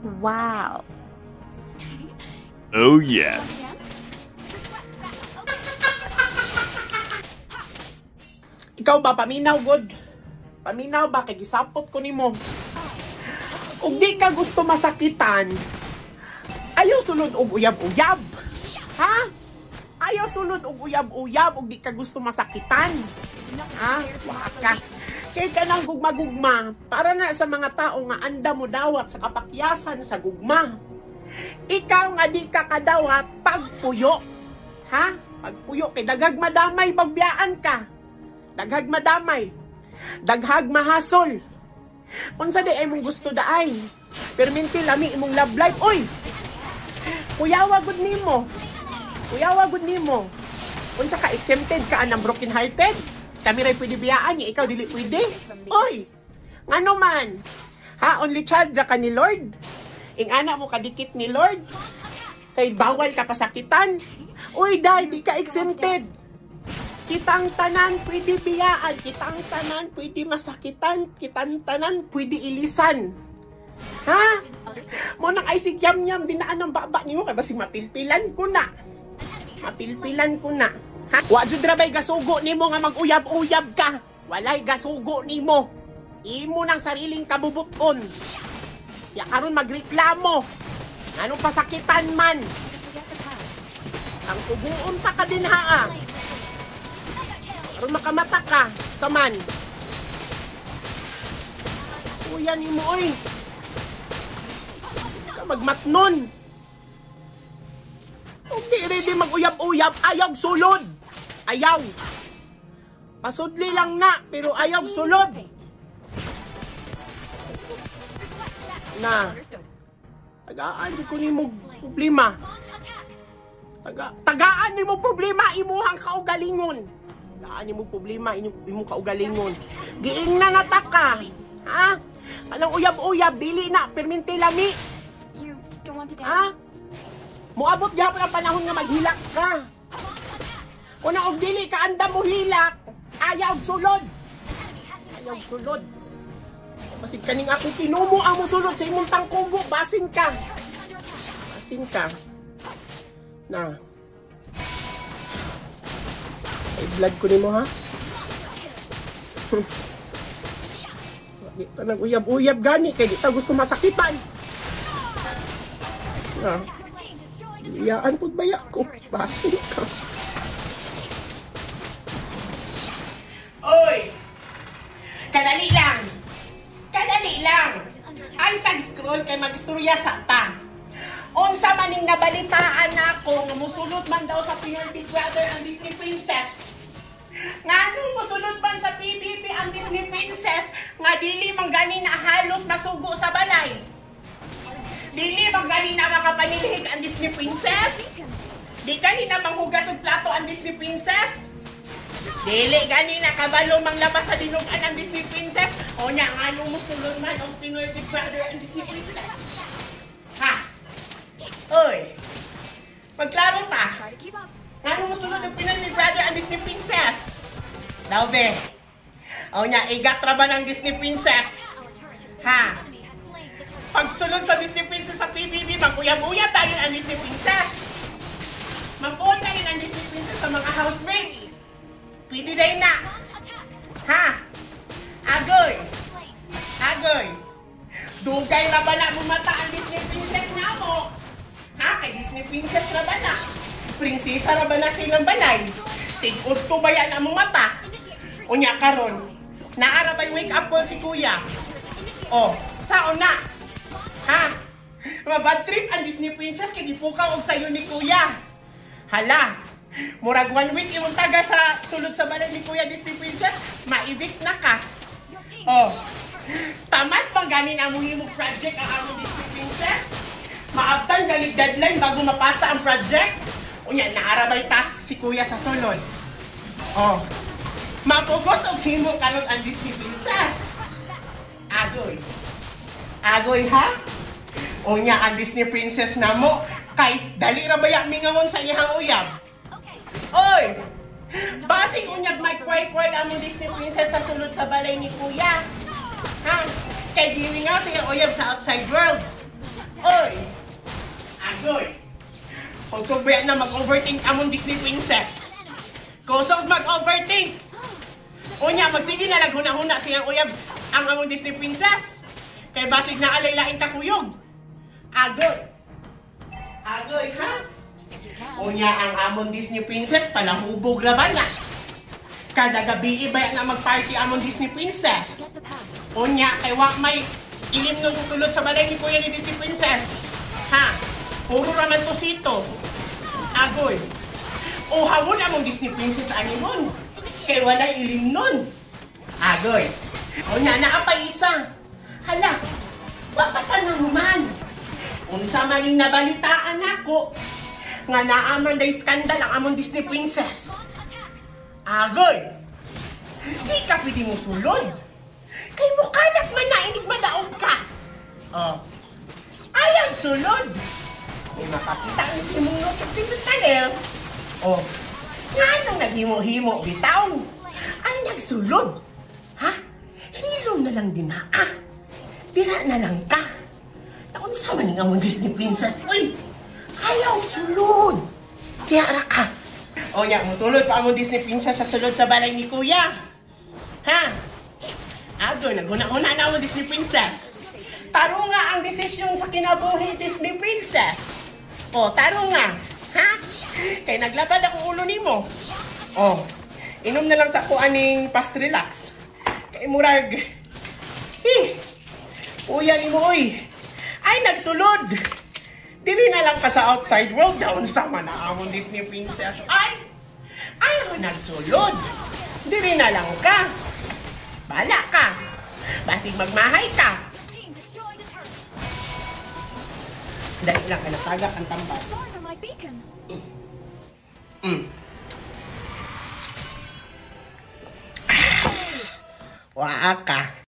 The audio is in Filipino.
Wow. Oh yes. Ikaw ba, paminaw, God? Paminaw ba? Kay gisapot ko nimo. Kung di ka gusto masakitan, ayaw sulod og uyab-uyab. Ha? Ayaw sulod og uyab-uyab, og di ka gusto masakitan. Ha? Waka. Kay ka nang gugma-gugma, para na sa mga tao nga anda mo dawat sa kapakyasan sa gugma. Ikaw nga di ka kadawat pagpuyo. Ha? Pagpuyo, kay daghag madamay bagbiyaan ka. Daghag madamay. Daghag mahasol. Unsa di ay mong gusto daay. Perminti lami imong love life. Oy! Kuyawa gud nimo. Kuyawa gud nimo. Unsa ka exempted ka anang broken hearted? Kami ray pwede biyaan niya, ikaw dili pwede. Oy! Ngano man? Ha, only child ra ka ni Lord? Ing ana mo kadikit ni Lord? Kay bawal ka pasakitan? Uy, dai, di ka exempted. Kitang tanan pwede biyaan, kitang tanan pwede masakitan, kitang tanan pwede ilisan. Ha? Mo nang ay si Yam-Yam dinaan ng baba niyo kay basi mapilpilan ko na. Mapilpilan ko na. Ha? Wa jud ra bay gasugo nimo nga mag-uyab-uyab ka. Walay gasugo nimo. Imo nang sariling kabubuton. Ya karon magreklamo. Anong pasakitan man? Ang kubuon pa ka din haa. Karon makamata ka saman. Uyan nimo oy. Ka magmatnon. Hindi ready mag-uyab-uyab, ayaw sulod. Ayaw. Pasudli lang na, pero ayaw sulod. Na. Tagaan di ko nimo problema. Tagaan nimo problema imuhang kaugalingon. Tagaan nimo problema imong kaugalingon. Giing na nataka. Ha? Anong uyab-uyab dili na perminti lami. Ha? Moabot gyapon ang panahon nga maghilak ka. Kung na og dili ka anda mo hilak, ayaw sulod. Ayaw sulod. Basig kaning ako kinumo ang mo sulod sa imong tangkugo, basin ka. Basin ka. Na. Ay blood ko nimo ha. Di pa nag-uyab-uyab gani kay di ta gusto masakitan. Na. Iyaan po baya ko. Basin ka. Oy! Kadali lang! Kadali lang! Ay sag-scroll kay mag-istorya sa ta. Unsa maning nabalitaan ako nga musulod man daw sa Pinoy Big Brother ang Disney Princess. Nganong musulod man sa PBB ang Disney Princess nga dili man gani na halos masugo sa balay. Dili bang gani na makapanilhig ang Disney Princess? Di gani na manghugas og plato ang Disney Princess? Dili gani na kabalo manglabas sa dinugan ang Disney Princess? O nya ngano musulod man ang Pinoy Big Brother ang Disney Princess? Ha? Oy. Magklaro ta. Ngano musulod ang Pinoy Big Brother ang Disney Princess? Daw be. O nya igat ra ba ng Disney Princess? Ha? Pagsulod sa Disney Princess sa PBB, maguyab-uyab tayo ang Disney Princess. Mag-on tayo ang Disney Princess sa mga housemate. Pwede rin na. Ha? Agoy. Agoy. Dugay na ba na bumata ang Disney Princess na mo? Ha? Kay Disney Princess na ba na? Prinsesa na ba na silang balay? Tig-ud ko ba yan ang mata? Unya karon. Naara ba'y wake up call si kuya? Oh, saon na? Ha? Mabad trip ang Disney Princess kay gipukaw og sayo ni kuya. Hala. Murag 1 week imong taga sa sulod sa balay ni kuya Disney Princess, ma-evict na ka. Oh. Tamad bang ganin ang muhimong project ang among Disney Princess? Maabtan ganig deadline bago mapasa ang project? Unya naarabay task si kuya sa sulod. Oh. Mapugos og himo karon ang Disney Princess. Agoy. Agoy ha? Unya ang Disney Princess na mo, kay dali ra baya mingawan sa iyang uyab. Oy! Basing unyag may kway-kway ang Disney Princess sa sulod sa balay ni kuya. Ha? Kay dili nga siya uyab sa outside world. Oy! Agoy! Kusog ba na mag-overthink among Disney princess? Kusog mag-overthink! Unya, magsige na lang huna-huna siyang uyab ang among Disney princess. Kay basig na alay-laing kakuyog. Agoy! Agoy, ha? Unya, ang among Disney princess palahubog laban na. Kada gabi iba na mag-party among Disney princess. Unya, kay wak may ilim nung susulod sa balay ni Kuya ni Disney princess. Ha? Puro raman to sito. Agoy. O hawon among Disney princess animon. Kay wala ilim nun. Agoy. Unya, naapay isa. Hala, wapatan na naman. Unsa maning nabalitaan ako nga naaman day skandal ang among Disney princess. Agoy. Di ka pwede mo sulod. Kay mukanak man na inig madaog ka. Oh. Ayang sulod. May makakita ang simungot at sinutanel. Oh. Nga nang naghimo-himo bitaw. Ang nagsulod. Ha? Hilom na lang din na. Tira na lang ka. Naunsa man nga mong Disney princess. Uy! Ayaw sulod. Tiyara ka. O ya, musulod pa among Disney princess sa sulod sa balay ni Kuya. Ha? Ago, naghuna-huna na among Disney princess. Taro nga ang desisyon sa kinabuhi Disney princess. O, taro nga. Ha? Kay naglabad akong ulo nimo. O, inom na lang sa kuaning fast relax. Kay murag. Uya ni mo, uy. Ay, nagsulod. Dili na lang ka sa outside world. Down sa manaamon Disney princess. Ay, nagsulod. Dili na lang ka. Bala ka. Basig magmahay ka. Dahil lang ka natagak ang tambal. Waa ka.